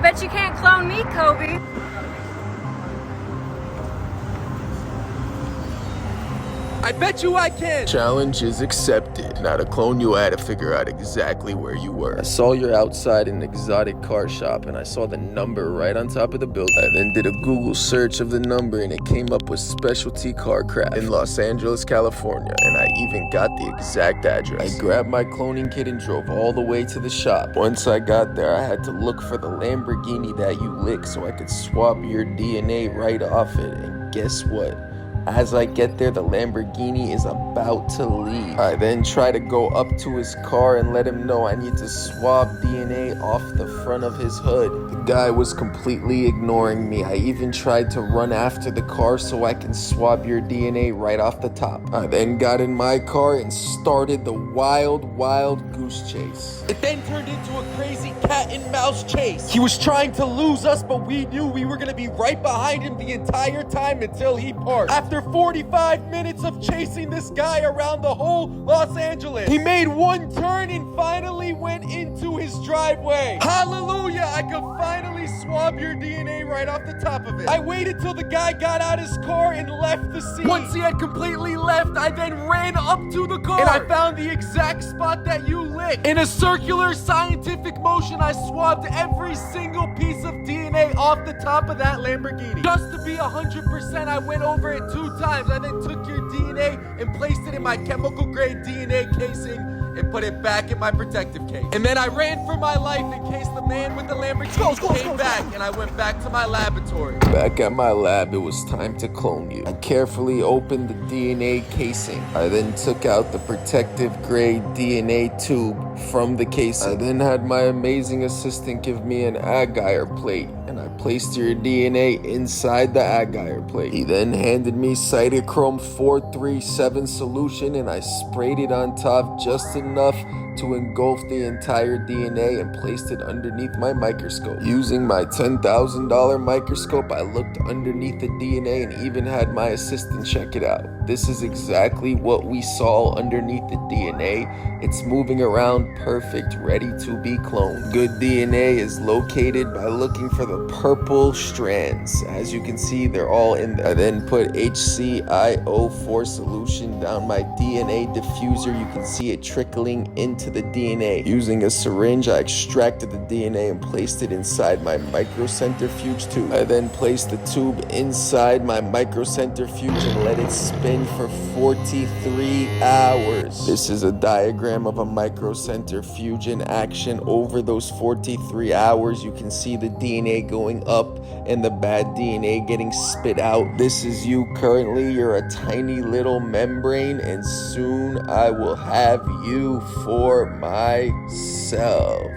Bet you can't clone me, Coby. I bet you I can! Challenge is accepted. Now to clone you, I had to figure out exactly where you were. I saw you're outside an exotic car shop, and I saw the number right on top of the building. I then did a Google search of the number, and it came up with Specialty Car Craft in Los Angeles, California, and I even got the exact address. I grabbed my cloning kit and drove all the way to the shop. Once I got there, I had to look for the Lamborghini that you licked so I could swap your DNA right off it, and guess what? As I get there, the Lamborghini is about to leave. I then try to go up to his car and let him know I need to swab DNA off the front of his hood. The guy was completely ignoring me. I even tried to run after the car so I can swab your DNA right off the top. I then got in my car and started the wild goose chase. It then turned into a crazy cat and mouse chase. He was trying to lose us, but we knew we were gonna be right behind him the entire time until he parked. After 45 minutes of chasing this guy around the whole Los Angeles, he made one turn and finally went into his driveway. Hallelujah, I could finally swab your DNA right off the top of it. I waited till the guy got out his car and left the scene. Once he had completely left, I then ran up to the car and I found the exact spot that you licked. In a circular scientific motion, I swabbed every single piece of DNA off the top of that Lamborghini. Just to be 100%, I went over it 2 times. I then took your DNA and placed it in my chemical grade DNA casing and put it back in my protective case. And then I ran for my life in case the man with the Lamborghini came back, and I went back to my laboratory. Back at my lab, it was time to clone you. I carefully opened the DNA casing. I then took out the protective grade DNA tube from the casing. I then had my amazing assistant give me an agar plate, and I placed your DNA inside the agar plate. He then handed me cytochrome 437 solution, and I sprayed it on top just enough to engulf the entire DNA and placed it underneath my microscope. Using my $10,000 microscope, I looked underneath the DNA and even had my assistant check it out. This is exactly what we saw underneath the DNA. It's moving around perfect, ready to be cloned. Good DNA is located by looking for the purple strands. As you can see, they're all in there. I then put HCIO4 solution down my DNA diffuser. You can see it trickling into the DNA. Using a syringe, I extracted the DNA and placed it inside my microcentrifuge tube. I then placed the tube inside my microcentrifuge and let it spin for 43 hours. This is a diagram of a microcentrifuge in action. Over those 43 hours, you can see the DNA going up and the bad DNA getting spit out. This is you currently. You're a tiny little membrane, and soon I will have you for myself.